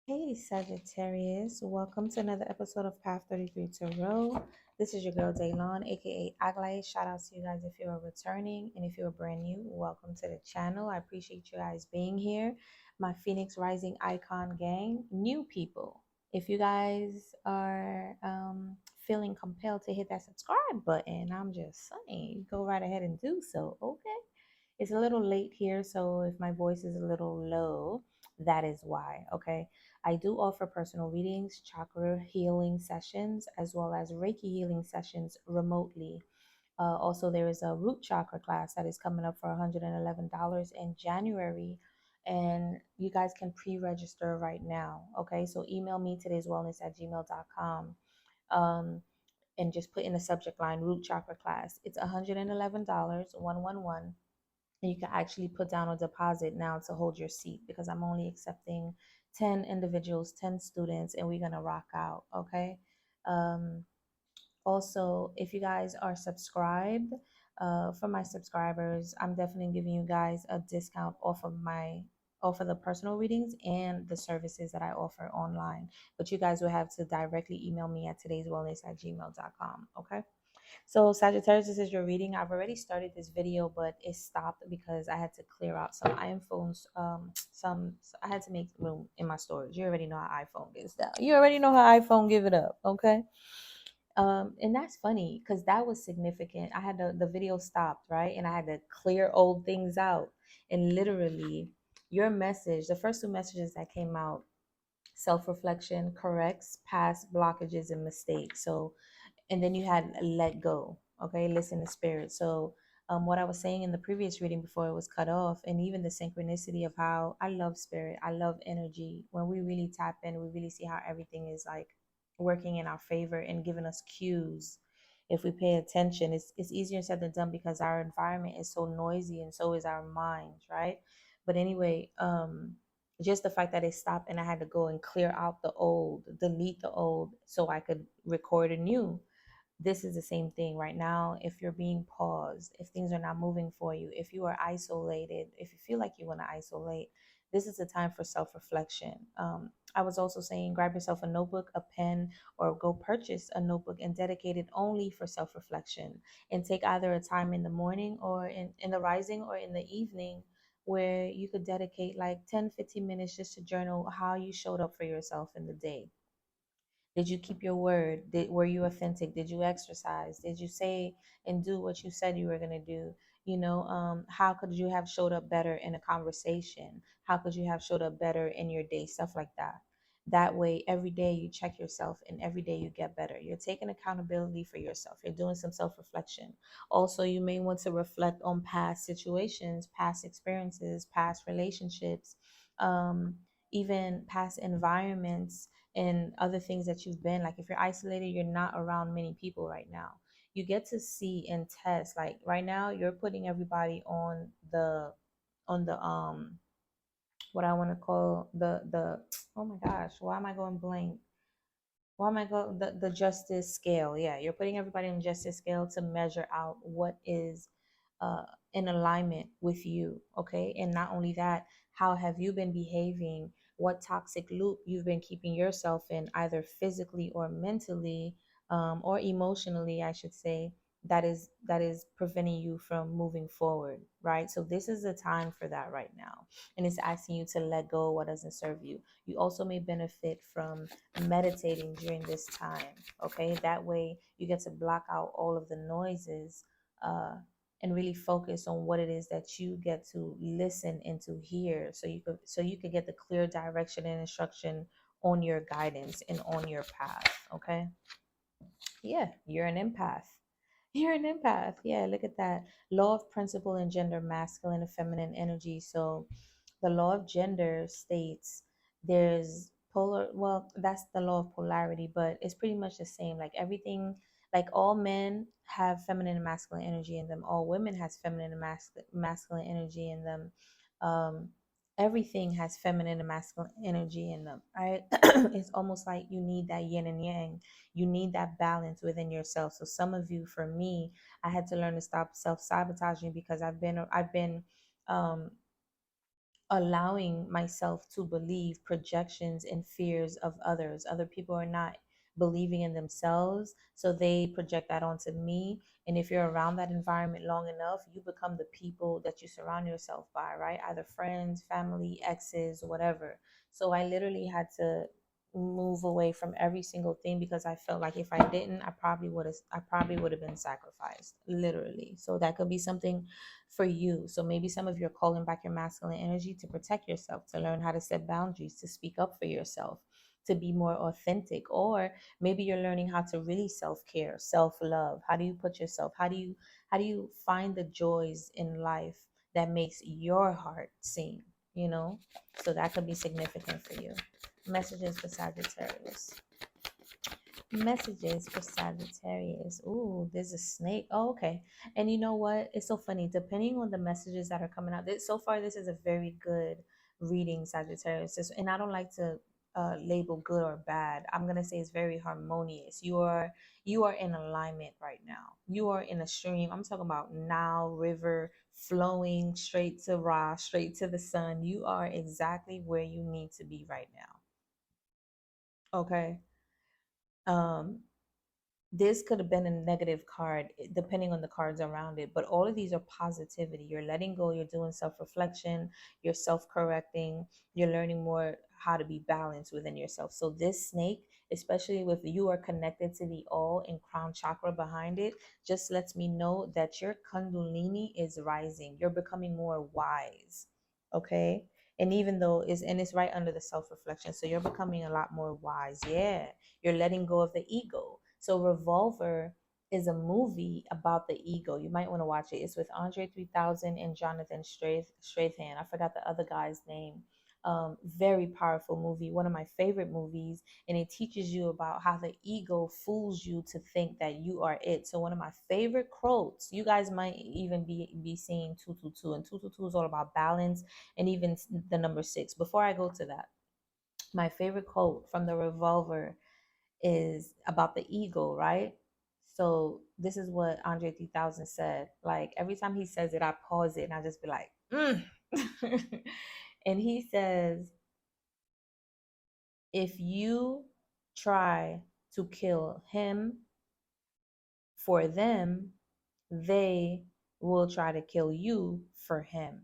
Hey Sagittarius, welcome to another episode of Path 33 Tarot. This is your girl Daylon, aka Aglae. Shout out to you guys if you are returning, and if you're brand new, welcome to the channel. I appreciate you guys being here. My Phoenix Rising Icon gang, new people. If you guys are feeling compelled to hit that subscribe button, I'm just saying, go right ahead and do so, okay? It's a little late here, so if my voice is a little low, that is why, okay? I do offer personal readings, chakra healing sessions, as well as Reiki healing sessions remotely. Also, there is a root chakra class that is coming up for $111 in January. And you guys can pre register right now. Okay, so email me today'swellness@gmail.com. Um, and just put in the subject line root chakra class. It's $111, 111, and you can actually put down a deposit now to hold your seat because I'm only accepting 10 individuals, 10 students, and we're going to rock out. Okay. Um, Also, if you guys are subscribed, for my subscribers, I'm definitely giving you guys a discount off of the personal readings and the services that I offer online. But you guys will have to directly email me at today'swellness@gmail.com. Okay. So Sagittarius, this is your reading. I've already started this video, but it stopped because I had to clear out some iPhones. I had to make room in my storage. You already know how iPhone gets down. You already know how iPhone give it up. Okay. And that's funny because that was significant. I had the video stopped, right? And I had to clear old things out. And literally, your message, the first two messages that came out, self-reflection corrects past blockages and mistakes. So, and then you had let go, okay, listen to spirit. So what I was saying in the previous reading before it was cut off, and even the synchronicity of how I love spirit, I love energy. When we really tap in, we really see how everything is like working in our favor and giving us cues. If we pay attention, it's easier said than done because our environment is so noisy and so is our mind, right? But anyway, just the fact that it stopped and I had to go and clear out the old, delete the old so I could record anew. This is the same thing right now. If you're being paused, if things are not moving for you, if you are isolated, if you feel like you want to isolate, this is the time for self-reflection. I was also saying grab yourself a notebook, a pen, or go purchase a notebook and dedicate it only for self-reflection, and take either a time in the morning or in the rising or in the evening where you could dedicate like 10-15 minutes just to journal how you showed up for yourself in the day. Did you keep your word? Were you authentic? Did you exercise? Did you say and do what you said you were going to do? How could you have showed up better in a conversation? How could you have showed up better in your day? Stuff like that. That way, every day you check yourself and every day you get better. You're taking accountability for yourself. You're doing some self reflection. Also, you may want to reflect on past situations, past experiences, past relationships, um, even past environments and other things that you've been. Like if you're isolated, you're not around many people right now, you get to see and test. Like right now you're putting everybody on the what I want to call the oh my gosh, why am I going blank? Why am I going the justice scale? Yeah, you're putting everybody on justice scale to measure out what is uh in alignment with you. Okay. And not only that, how have you been behaving? What toxic loop you've been keeping yourself in, either physically or mentally, or emotionally, I should say, that is preventing you from moving forward, right? So this is the time for that right now, and it's asking you to let go of what doesn't serve you. You also may benefit from meditating during this time. Okay, that way you get to block out all of the noises, and really focus on what it is that you get to listen and to hear, so you could get the clear direction and instruction on your guidance and on your path. Okay. Yeah, you're an empath. You're an empath. Yeah, look at that. Law of principle and gender, masculine and feminine energy. So the law of gender states there's polar, well, that's the law of polarity, but it's pretty much the same. Like everything, like all men have feminine and masculine energy in them. All women has feminine and masculine energy in them. Um, Everything has feminine and masculine energy in them, right? It's almost like you need that yin and yang. You need that balance within yourself. So some of you, for me, I had to learn to stop self-sabotaging because I've been um allowing myself to believe projections and fears of others. Other people are not believing in themselves, so they project that onto me. And if you're around that environment long enough, you become the people that you surround yourself by, right? Either friends, family, exes, whatever. So I literally had to move away from every single thing because I felt like if I didn't, I probably would have been sacrificed, literally. So that could be something for you. So maybe some of you are calling back your masculine energy to protect yourself, to learn how to set boundaries, to speak up for yourself, to be more authentic. Or maybe you're learning how to really self-care, self-love. How do you put yourself? How do you find the joys in life that makes your heart sing, you know? So that could be significant for you. Messages for Sagittarius. Messages for Sagittarius. Ooh, there's a snake. Oh, okay. And you know what? It's so funny. Depending on the messages that are coming out, so far this is a very good reading, Sagittarius. And I don't like to label good or bad. I'm gonna say it's very harmonious. You are in alignment right now. You are in a stream. I'm talking about now river flowing straight to Ra, straight to the sun. You are exactly where you need to be right now. Okay. Um, this could have been a negative card depending on the cards around it, but all of these are positivity. You're letting go, you're doing self-reflection, you're self-correcting, you're learning more how to be balanced within yourself. So this snake, especially with you are connected to the all and crown chakra behind it, just lets me know that your kundalini is rising. You're becoming more wise. Okay. And even though it's right under the self-reflection, so you're becoming a lot more wise. Yeah, you're letting go of the ego. So Revolver is a movie about the ego. You might want to watch it. It's with Andre 3000 and Jonathan Strahan. I forgot the other guy's name. Very powerful movie, one of my favorite movies, and it teaches you about how the ego fools you to think that you are it. So one of my favorite quotes, you guys might even be seeing 222, and 222 is all about balance, and even the number 6. Before I go to that, my favorite quote from the Revolver is about the ego, right? So this is what Andre 3000 said. Like every time he says it, I pause it and I just be like, mm. And he says, if you try to kill him for them, they will try to kill you for him.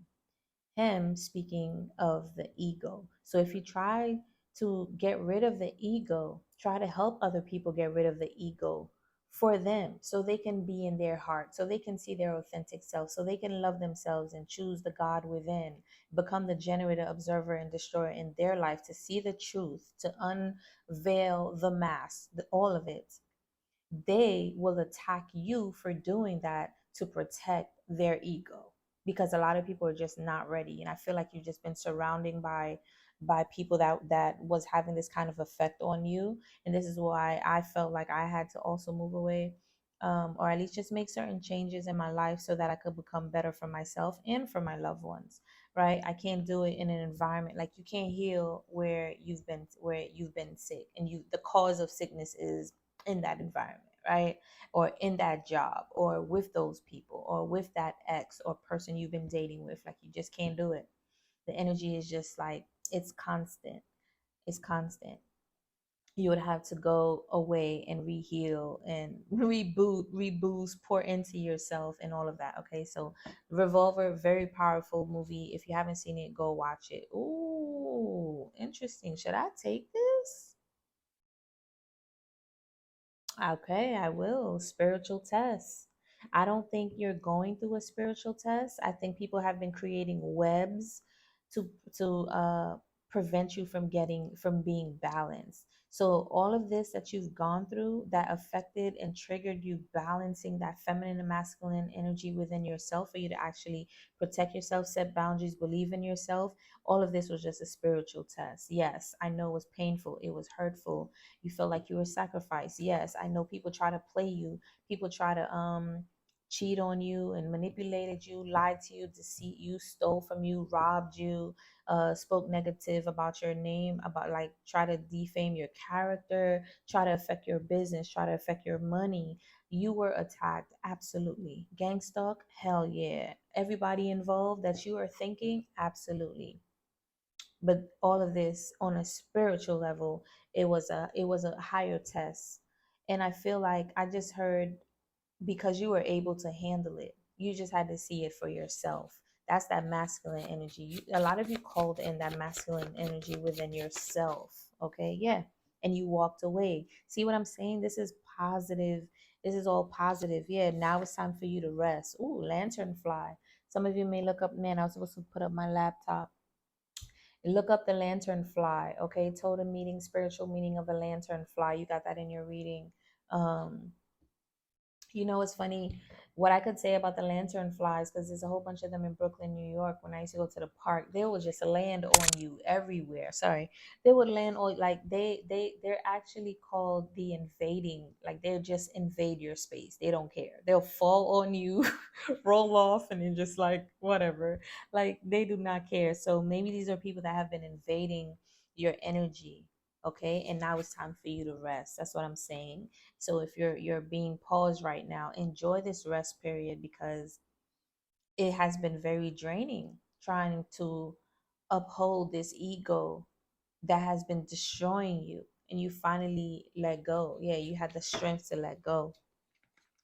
Him speaking of the ego. So if you try to get rid of the ego, try to help other people get rid of the ego for them so they can be in their heart, so they can see their authentic self, so they can love themselves and choose the God within, become the generator, observer, and destroyer in their life, to see the truth, to unveil the mask, all of it. They will attack you for doing that to protect their ego, because a lot of people are just not ready. And I feel like you've just been surrounding by people that was having this kind of effect on you. And this is why I felt like I had to also move away, or at least just make certain changes in my life so that I could become better for myself and for my loved ones. Right? I can't do it in an environment, like you can't heal where you've been sick, and you the cause of sickness is in that environment, right? Or in that job, or with those people, or with that ex or person you've been dating with. Like you just can't do it. The energy is just like it's constant. It's constant. You would have to go away and reheal and reboot, reboost, pour into yourself and all of that. Okay, so Revolver, very powerful movie. If you haven't seen it, go watch it. Ooh, interesting. Should I take this? Okay, I will. Spiritual tests. I don't think you're going through a spiritual test. I think people have been creating webs to to prevent you from being balanced. So all of this that you've gone through that affected and triggered you balancing that feminine and masculine energy within yourself for you to actually protect yourself, set boundaries, believe in yourself. All of this was just a spiritual test. Yes, I know it was painful. It was hurtful. You felt like you were sacrificed. Yes, I know people try to play you. People try to cheat on you and manipulated you, lied to you, deceit you, stole from you, robbed you, spoke negative about your name, about like try to defame your character, try to affect your business, try to affect your money. You were attacked, absolutely. Gang stalk, hell yeah. Everybody involved that you are thinking, absolutely. But all of this on a spiritual level, it was a higher test. And I feel like I just heard, because you were able to handle it. You just had to see it for yourself. That's that masculine energy. A lot of you called in that masculine energy within yourself. Okay, yeah. And you walked away. See what I'm saying? This is positive. This is all positive. Yeah, now it's time for you to rest. Ooh, lantern fly. Some of you may look up, man, I was supposed to put up my laptop. Look up the lantern fly. Okay, totem meaning, spiritual meaning of a lantern fly. You got that in your reading. Um, it's funny what I could say about the lantern flies, because there's a whole bunch of them in Brooklyn, New York. When I used to go to the park, they would just land on you everywhere. Sorry, they would land on, like, they're actually called the invading. Like, they're just invade your space. They don't care. They'll fall on you, roll off, and then just like whatever. Like, they do not care. So maybe these are people that have been invading your energy. Okay, and now it's time for you to rest. That's what I'm saying. So if you're being paused right now, enjoy this rest period, because it has been very draining trying to uphold this ego that has been destroying you, and you finally let go. Yeah, you had the strength to let go.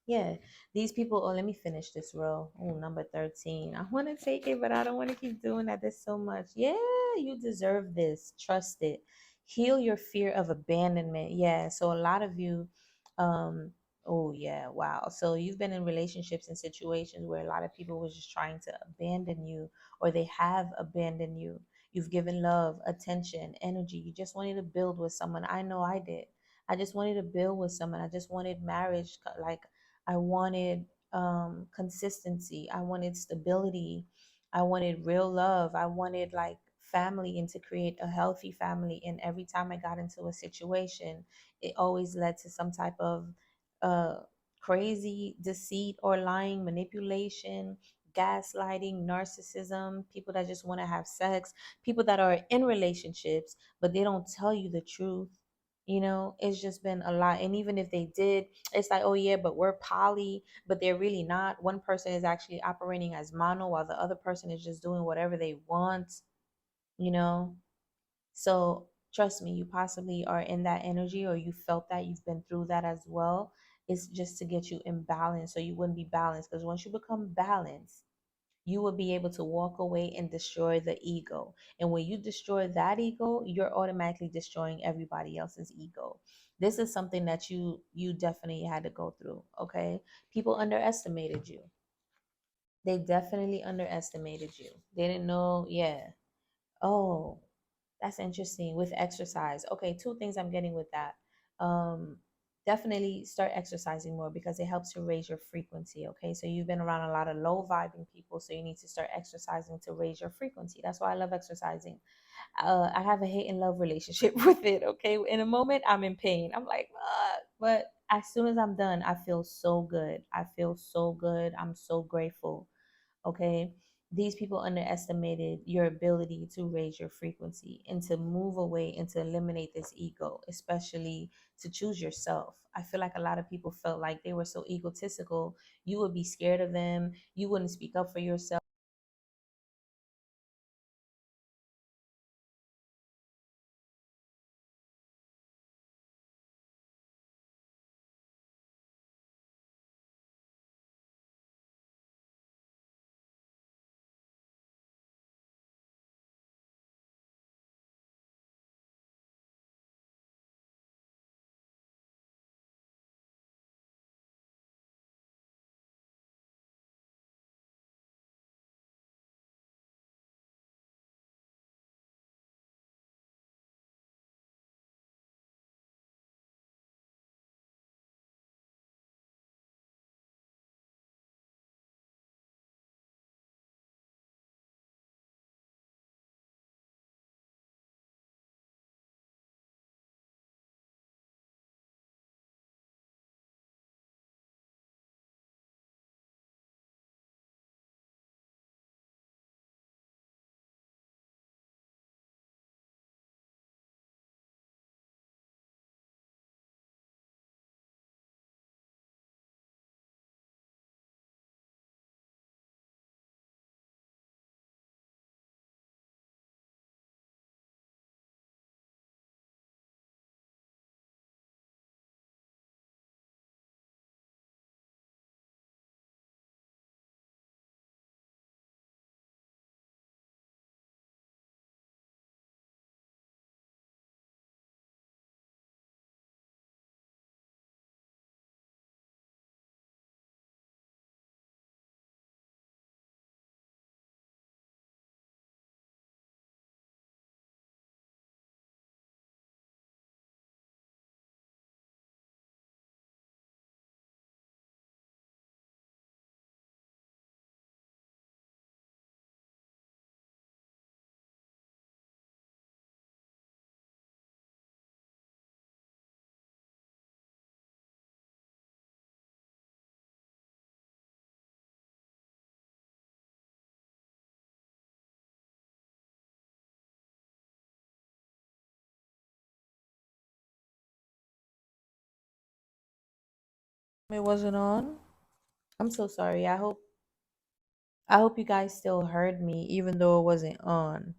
Yeah, these people. Oh, let me finish this row. Oh, number 13. I want to take it, but I don't want to keep doing that. There's so much. Yeah, you deserve this. Trust it. Heal your fear of abandonment. Yeah, so a lot of you, um, oh, yeah, wow. So you've been in relationships and situations where a lot of people was just trying to abandon you, or they have abandoned you. You've given love, attention, energy. You just wanted to build with someone. I know I did. I just wanted to build with someone. I just wanted marriage. Like, I wanted consistency. I wanted stability. I wanted real love. I wanted like family, and to create a healthy family. And every time I got into a situation, it always led to some type of uh, crazy deceit or lying, manipulation, gaslighting, narcissism, people that just want to have sex, people that are in relationships, but they don't tell you the truth. It's just been a lot. And even if they did, it's like, oh yeah, but we're poly, but they're really not. One person is actually operating as mono, while the other person is just doing whatever they want, you know? So trust me, you possibly are in that energy, or you felt that, you've been through that as well. It's just to get you in balance, so you wouldn't be balanced. Because once you become balanced, you will be able to walk away and destroy the ego. And when you destroy that ego, you're automatically destroying everybody else's ego. This is something that you definitely had to go through. Okay, people underestimated you. They definitely underestimated you. They didn't know. Yeah. Oh, that's interesting. With exercise. Okay, two things I'm getting with that. Um, Definitely start exercising more, because it helps to raise your frequency. Okay, so you've been around a lot of low vibing people, so you need to start exercising to raise your frequency. That's why I love exercising. I have a hate and love relationship with it. Okay, in a moment I'm in pain. I'm like, but as soon as I'm done, I feel so good. I feel so good. I'm so grateful. Okay, these people underestimated your ability to raise your frequency, and to move away, and to eliminate this ego, especially to choose yourself. I feel like a lot of people felt like they were so egotistical, you would be scared of them, you wouldn't speak up for yourself. It wasn't on. I'm so sorry. I hope you guys still heard me even though it wasn't on.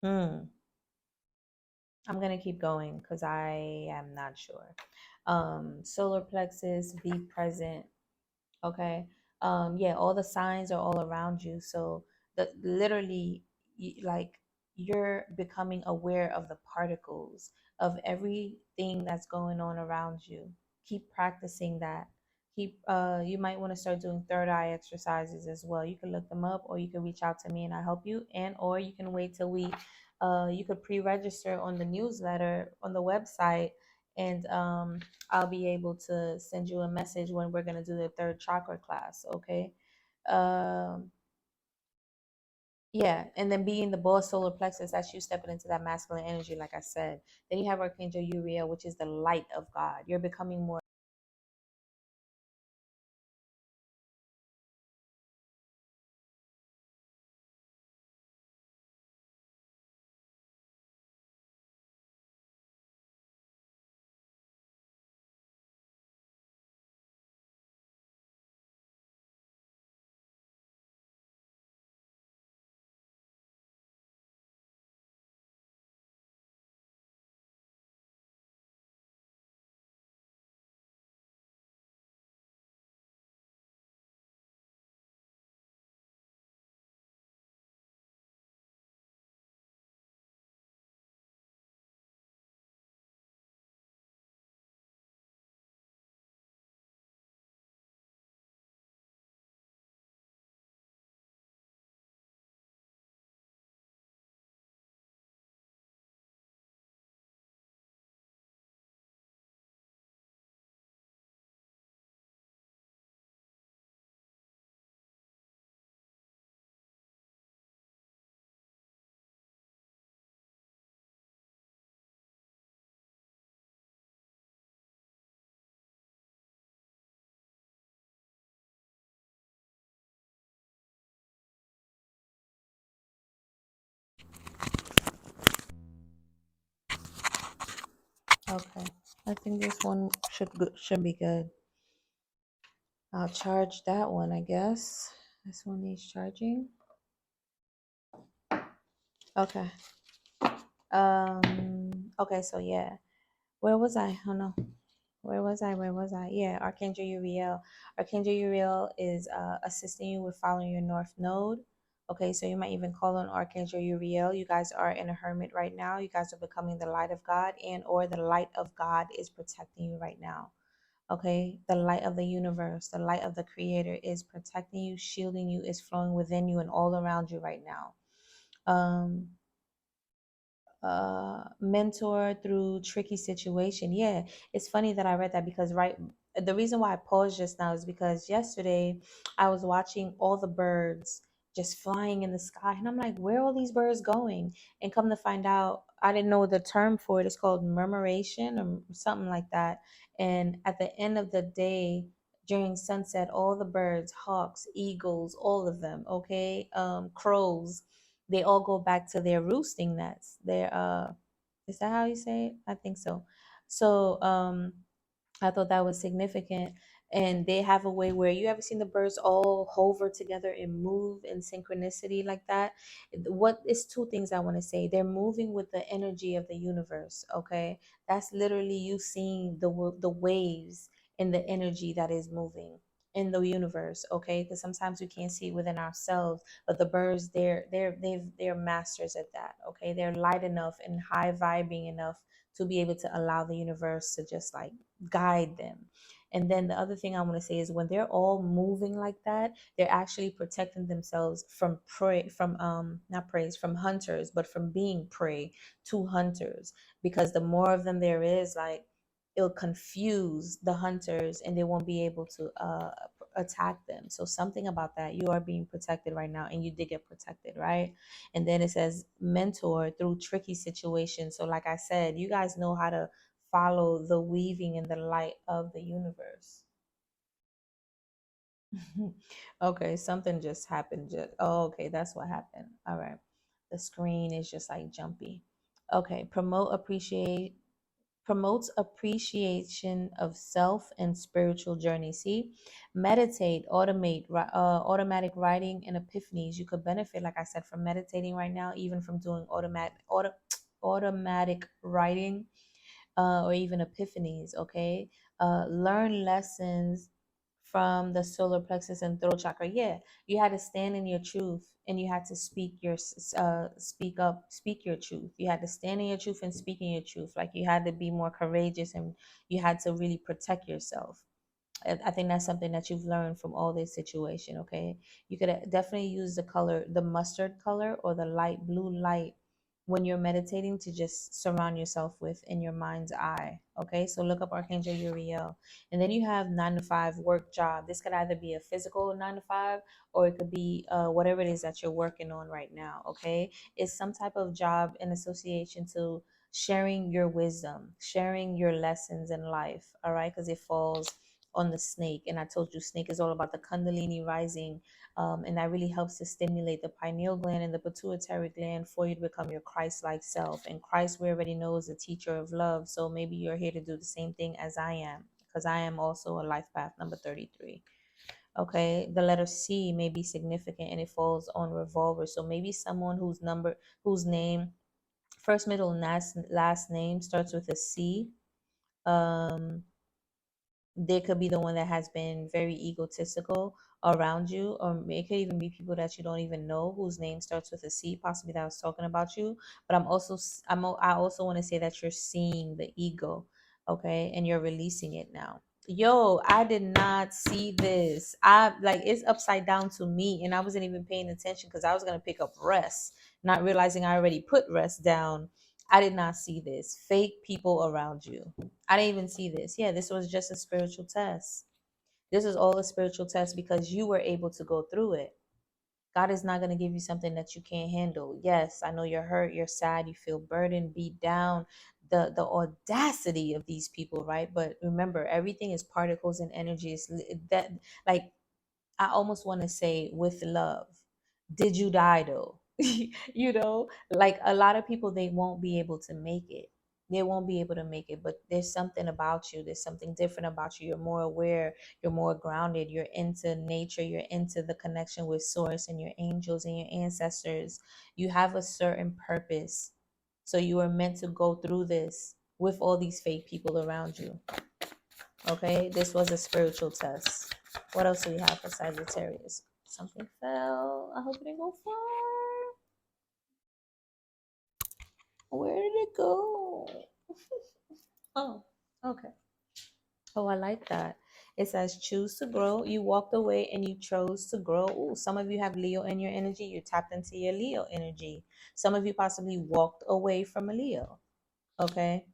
Hmm. I'm gonna keep going because I am not sure. Solar plexus, be present. Okay. Yeah, all the signs are all around you. So the literally like you're becoming aware of the particles of everything that's going on around you. Keep practicing that. Keep you might want to start doing third eye exercises as well. You can look them up or you can reach out to me and I help you, and or you can wait till we you could pre-register on the newsletter on the website, and I'll be able to send you a message when we're going to do the third chakra class. Okay. Um, yeah. And then being the boss solar plexus, that's you stepping into that masculine energy, like I said. Then you have Archangel Uriel, which is the light of God. You're becoming more. Okay. I think this one should be good. I'll charge that one, I guess. This one needs charging. Okay. Okay, so yeah. Where was I? Oh no. Where was I? Where was I? Yeah, Archangel Uriel. Archangel Uriel is assisting you with following your North Node. Okay, so you might even call on Archangel Uriel. You guys are in a hermit right now. You guys are becoming the light of God, and or the light of God is protecting you right now. Okay, the light of the universe, the light of the Creator is protecting you, shielding you, is flowing within you and all around you right now. Um, mentor through tricky situation. Yeah, it's funny that I read that because the reason why I paused just now is because yesterday I was watching all the birds just flying in the sky and I'm like, where are all these birds going? And come to find out, I didn't know the term for it. It's called murmuration or something like that. And at the end of the day, during sunset, all the birds, hawks, eagles, all of them, okay, crows, they all go back to their roosting nets. Their is that how you say it? I think so. So I thought that was significant. And they have a way where you ever seen the birds all hover together and move in synchronicity like that? What is two things I want to say? They're moving with the energy of the universe. Okay, that's literally you seeing the waves and the energy that is moving in the universe. Okay, because sometimes we can't see it within ourselves, but the birds, they're masters at that. Okay, they're light enough and high vibing enough to be able to allow the universe to just like guide them. And then the other thing I want to say is when they're all moving like that, they're actually protecting themselves from prey, from not prey, from hunters, but from being prey to hunters. Because the more of them there is, like it'll confuse the hunters and they won't be able to attack them. So something about that, you are being protected right now and you did get protected, right? And then it says mentor through tricky situations. So like I said, you guys know how to follow the weaving and the light of the universe. Okay, something just happened. Oh, okay, that's what happened. All right. The screen is just like jumpy. Okay, promote promotes appreciation of self and spiritual journey. See, meditate, automatic writing and epiphanies. You could benefit, like I said, from meditating right now, even from doing automatic writing, or even epiphanies. Okay, learn lessons from the solar plexus and throat chakra. Yeah, you had to stand in your truth, and you had to speak up, speak your truth. You had to stand in your truth and speak in your truth. Like, you had to be more courageous, and you had to really protect yourself. I think that's something that you've learned from all this situation. Okay, you could definitely use the color, the mustard color or the light blue light, when you're meditating, to just surround yourself with in your mind's eye. Okay, so look up Archangel Uriel. And then you have 9 to 5 work job. This could either be a physical 9 to 5, or it could be whatever it is that you're working on right now. Okay, it's some type of job in association to sharing your wisdom, sharing your lessons in life. All right, because it falls on the snake. And I told you, snake is all about the Kundalini rising, and that really helps to stimulate the pineal gland and the pituitary gland for you to become your Christ-like self. And Christ, we already know, is a teacher of love. So maybe you're here to do the same thing as I am, because I am also a life path number 33. Okay, the letter C may be significant, and it falls on revolver. So maybe someone whose name, first, middle, and last name starts with a C. They could be the one that has been very egotistical around you, or it could even be people that you don't even know whose name starts with a C, possibly that was talking about you. But I also want to say that you're seeing the ego, okay, and you're releasing it now. Yo, I did not see this. I like, it's upside down to me, and I wasn't even paying attention because I was gonna pick up rest, not realizing I already put rest down. I did not see this. Fake people around you. I didn't even see this. Yeah, this was just a spiritual test. This is all a spiritual test because you were able to go through it. God is not going to give you something that you can't handle. Yes, I know you're hurt, you're sad, you feel burdened, beat down. The audacity of these people, right? But remember, everything is particles and energies. That, like, I almost want to say with love. Did you die though? Like, a lot of people, they won't be able to make it. They won't be able to make it, but there's something about you. There's something different about you. You're more aware, you're more grounded, you're into nature, you're into the connection with source and your angels and your ancestors. You have a certain purpose. So you are meant to go through this with all these fake people around you. Okay, this was a spiritual test. What else do we have for Sagittarius? Something fell. I hope it didn't go far. Where did it go? Oh, okay. Oh, I like that. It says choose to grow. You walked away and you chose to grow. Ooh, some of you have Leo in your energy. You tapped into your Leo energy. Some of you possibly walked away from a Leo. Okay.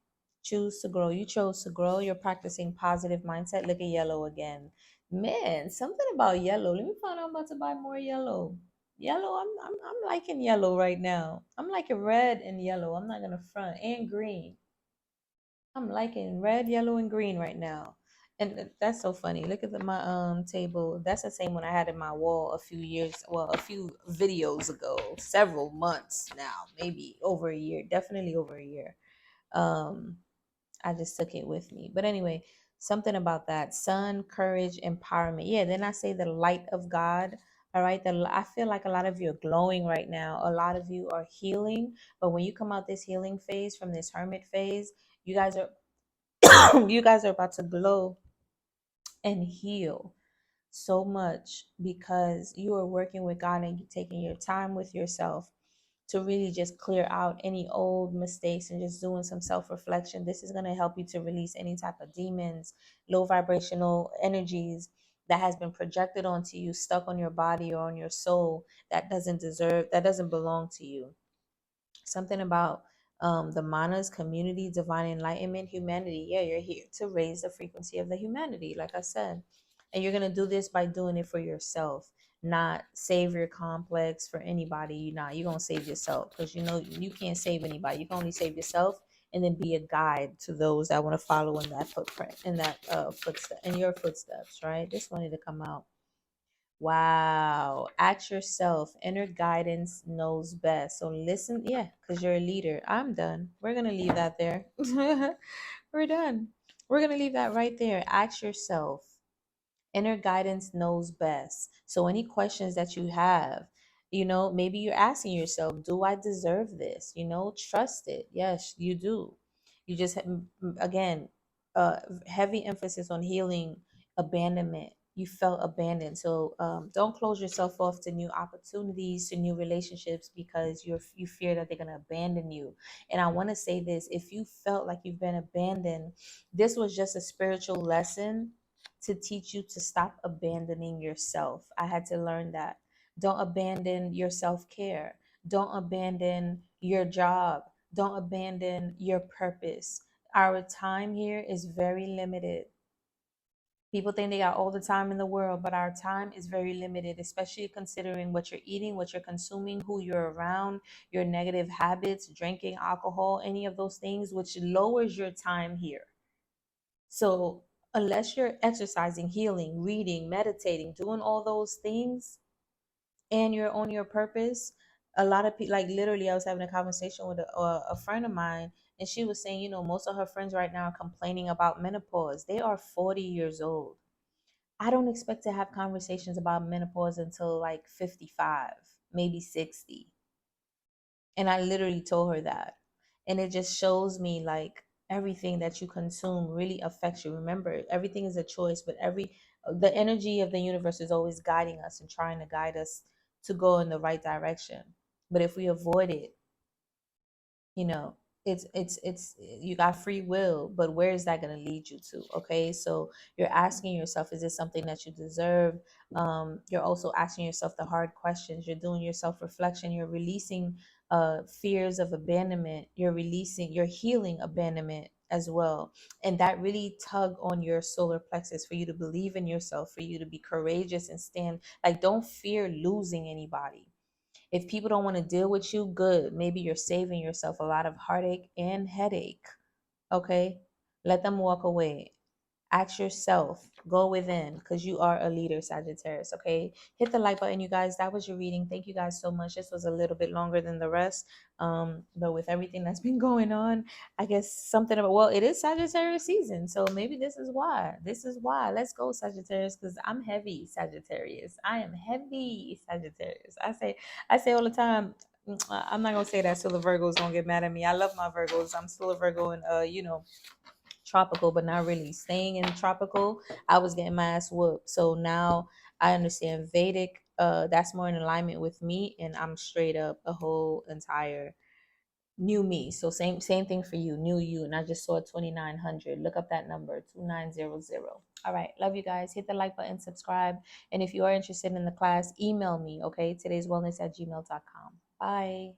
Choose to grow. You chose to grow. You're practicing positive mindset. Look at yellow again. Man, something about yellow. Let me find out. I'm about to buy more yellow. Yellow, I'm liking yellow right now. I'm liking red and yellow. I'm not gonna front, and green. I'm liking red, yellow, and green right now. And that's so funny. Look at my table. That's the same one I had in my wall a few videos ago, several months now, maybe over a year, definitely over a year. Um, I just took it with me. But anyway, something about that sun, courage, empowerment. Yeah, then I say the light of God. All right. I feel like a lot of you are glowing right now. A lot of you are healing. But when you come out this healing phase, from this hermit phase, you guys are you guys are about to glow and heal so much because you are working with God and taking your time with yourself to really just clear out any old mistakes and just doing some self-reflection. This is going to help you to release any type of demons, low vibrational energies that has been projected onto you, stuck on your body or on your soul, that doesn't belong to you. Something about the manas, community, divine enlightenment, humanity. Yeah, you're here to raise the frequency of the humanity, like I said. And you're going to do this by doing it for yourself, not savior complex for anybody. You're going to save yourself, because you know you can't save anybody. You can only save yourself, and then be a guide to those that want to follow in that footprint, in that footstep, in your footsteps, right? This wanted to come out. Wow. Ask yourself. Inner guidance knows best. So listen, yeah, because you're a leader. I'm done. We're going to leave that there. We're done. We're going to leave that right there. Ask yourself. Inner guidance knows best. So any questions that you have, maybe you're asking yourself, do I deserve this? Trust it. Yes, you do. You just again, heavy emphasis on healing abandonment. You felt abandoned, so don't close yourself off to new opportunities, to new relationships, because you fear that they're going to abandon you. And I want to say this: if you felt like you've been abandoned, this was just a spiritual lesson to teach you to stop abandoning yourself. I had to learn that. Don't abandon your self care. Don't abandon your job. Don't abandon your purpose. Our time here is very limited. People think they got all the time in the world, but our time is very limited, especially considering what you're eating, what you're consuming, who you're around, your negative habits, drinking alcohol, any of those things, which lowers your time here. So, unless you're exercising, healing, reading, meditating, doing all those things, and you're on your purpose, a lot of people, like literally, I was having a conversation with a friend of mine, and she was saying, most of her friends right now are complaining about menopause. They are 40 years old. I don't expect to have conversations about menopause until like 55, maybe 60. And I literally told her that. And it just shows me like everything that you consume really affects you. Remember, everything is a choice, but the energy of the universe is always guiding us and trying to guide us to go in the right direction. But if we avoid it, you know it's you got free will, but where is that going to lead you to? Okay, so you're asking yourself, is this something that you deserve? You're also asking yourself the hard questions. You're doing your self-reflection. You're releasing fears of abandonment. You're healing abandonment as well. And that really tug on your solar plexus for you to believe in yourself, for you to be courageous and stand, like, don't fear losing anybody. If people don't want to deal with you, good. Maybe you're saving yourself a lot of heartache and headache. Okay? Let them walk away. Ask yourself, go within, because you are a leader, Sagittarius. Okay, hit the like button, you guys. That was your reading. Thank you guys so much. This was a little bit longer than the rest, but with everything that's been going on, I guess something about, well, it is Sagittarius season, so maybe this is why. Let's go, Sagittarius, because I'm heavy Sagittarius. I am heavy Sagittarius. I say all the time. I'm not gonna say that so the Virgos don't get mad at me. I love my Virgos. I'm still a Virgo, and tropical, but not really staying in tropical. I was getting my ass whooped. So now I understand Vedic. That's more in alignment with me, and I'm straight up a whole entire new me. So same thing for you, new you. And I just saw 2900. Look up that number, 2900. All right, love you guys. Hit the like button, subscribe, and if you are interested in the class, email me. Okay, today's wellness@gmail.com. Bye.